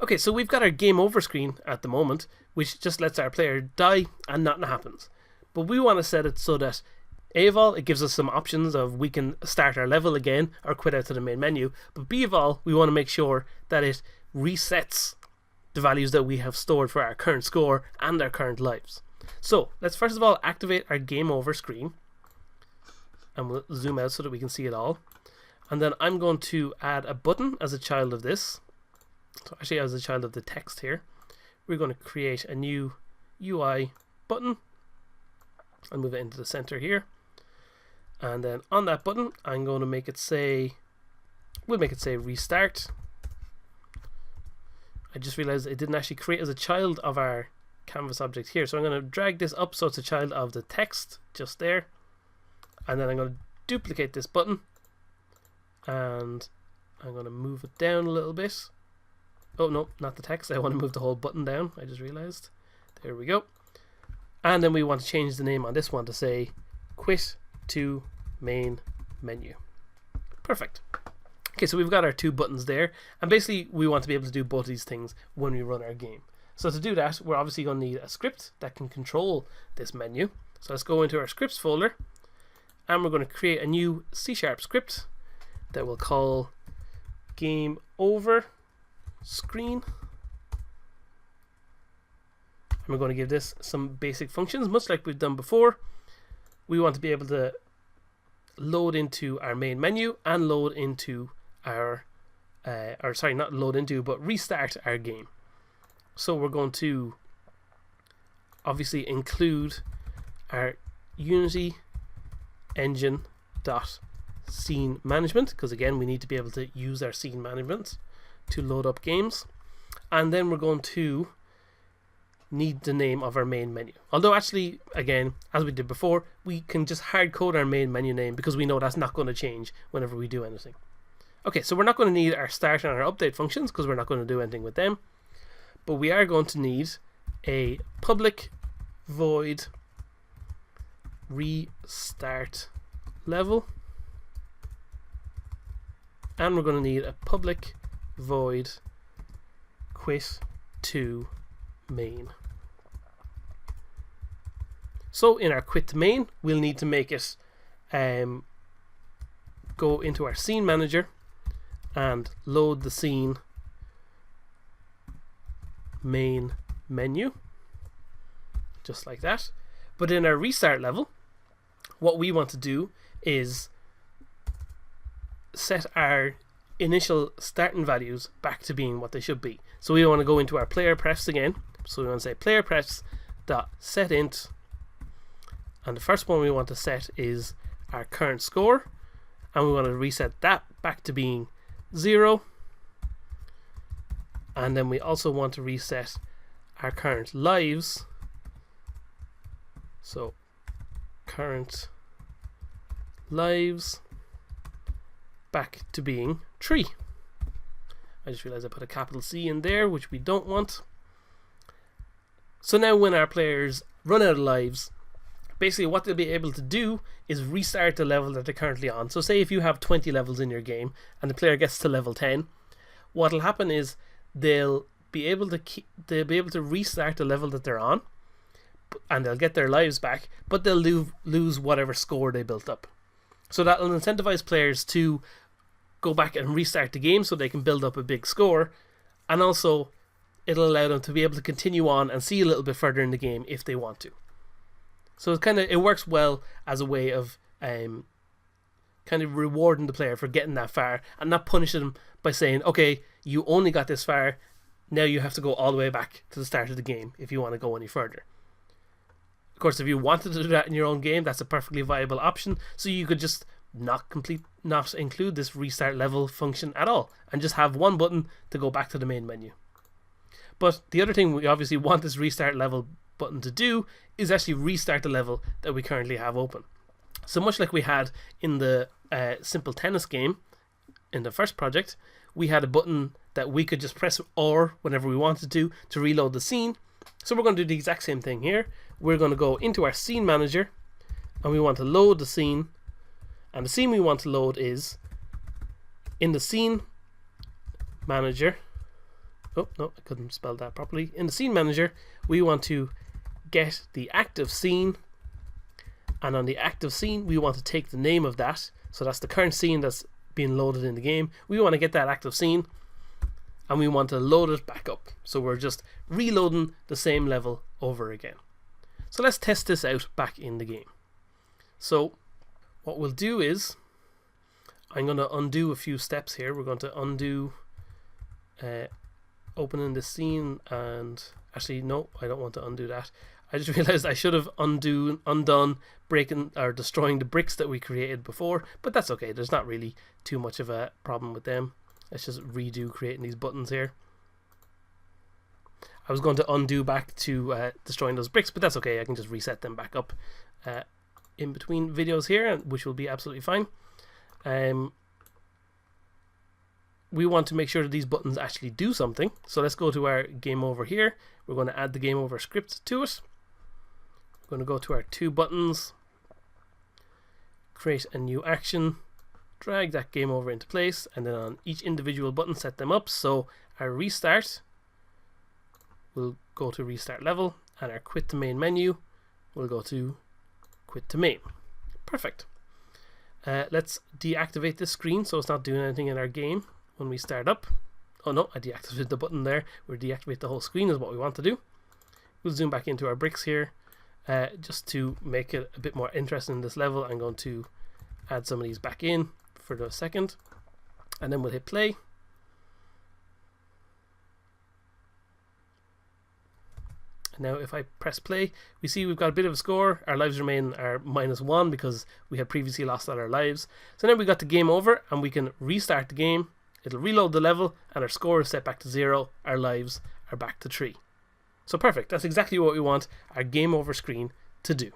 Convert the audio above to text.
Okay, so we've got our game over screen at the moment, which just lets our player die and nothing happens. But we want to set it so that A of all, it gives us some options of we can start our level again or quit out to the main menu. But B of all, we want to make sure that it resets the values that we have stored for our current score and our current lives. So let's first of all activate our game over screen, and we'll zoom out so that we can see it all. And then I'm going to add a button as a child of this. So actually as a child of the text here. We're going to create a new UI button. I'll move it into the center here. And then on that button, I'm going to make it say, we'll make it say restart. I just realized it didn't actually create as a child of our canvas object here. So I'm going to drag this up so it's a child of the text just there. And then I'm going to duplicate this button. And I'm going to move it down a little bit. Oh no, not the text. I want to move the whole button down. I just realized. There we go. And then we want to change the name on this one to say quit to main menu. Perfect. Okay, so we've got our two buttons there, and basically we want to be able to do both of these things when we run our game. So to do that, we're obviously going to need a script that can control this menu. So let's go into our scripts folder, and we're going to create a new C# script that we'll call game over screen. And we're going to give this some basic functions, much like we've done before. We want to be able to load into our main menu and load into our, or sorry, not load into, but restart our game. So we're going to obviously include our Unity engine dot scene management, because again we need to be able to use our scene management to load up games. And then we're going to need the name of our main menu. Although actually, again, as we did before, we can just hard code our main menu name because we know that's not going to change whenever we do anything. Okay, so we're not going to need our start and our update functions because we're not going to do anything with them. But we are going to need a public void restart level. And we're going to need a public void quit to main. So in our quit to main, we'll need to make it go into our scene manager and load the scene main menu, just like that. But in our restart level, what we want to do is set our initial starting values back to being what they should be. So we want to go into our player prefs again. So we want to say player prefs dot set int, and the first one we want to set is our current score, and we want to reset that back to being 0. And then we also want to reset our current lives, so current lives back to being 3. I just realized I put a capital C in there, which we don't want. So now when our players run out of lives, basically what they'll be able to do is restart the level that they're currently on. So say if you have 20 levels in your game and the player gets to level 10, what'll happen is they'll be able to restart the level that they're on, and they'll get their lives back, but they'll lose whatever score they built up. So that'll incentivize players to go back and restart the game so they can build up a big score, and also it'll allow them to be able to continue on and see a little bit further in the game if they want to. So it works well as a way of kind of rewarding the player for getting that far and not punishing them by saying, okay, you only got this far, now you have to go all the way back to the start of the game if you want to go any further. Of course, if you wanted to do that in your own game, that's a perfectly viable option. So you could just not include this restart level function at all and just have one button to go back to the main menu. But the other thing we obviously want this restart level button to do is actually restart the level that we currently have open. So much like we had in the simple tennis game in the first project, we had a button that we could just press R whenever we wanted to reload the scene. So we're going to do the exact same thing here. We're going to go into our scene manager and we want to load the scene, and the scene we want to load is in the scene manager. Oh, no, I couldn't spell that properly. In the scene manager, we want to get the active scene. And on the active scene, we want to take the name of that. So that's the current scene that's being loaded in the game. We want to get that active scene. And we want to load it back up. So we're just reloading the same level over again. So let's test this out back in the game. So what we'll do is, I'm going to undo a few steps here. We're going to undo opening the scene, and actually no, I don't want to undo that. I just realized I should have undone breaking or destroying the bricks that we created before, but that's okay. There's not really too much of a problem with them. Let's just redo creating these buttons here. I was going to undo back to destroying those bricks, but that's okay. I can just reset them back up in between videos here, which will be absolutely fine. We want to make sure that these buttons actually do something. So let's go to our game over here. We're going to add the game over script to it. We're going to go to our 2 buttons, create a new action, drag that game over into place, and then on each individual button set them up. So our restart will go to restart level, and our quit to main menu will go to quit to main. Perfect. Let's deactivate this screen so it's not doing anything in our game when we start up. Oh no, I deactivated the button there. We'll deactivate the whole screen is what we want to do. We'll zoom back into our bricks here. Just to make it a bit more interesting in this level, I'm going to add some of these back in for the second, and then we'll hit play. And now if I press play, we see we've got a bit of a score. Our lives remain are -1 because we had previously lost all our lives. So now we got the game over, and we can restart the game. It'll reload the level, and our score is set back to 0. Our lives are back to 3. So perfect. That's exactly what we want our game over screen to do.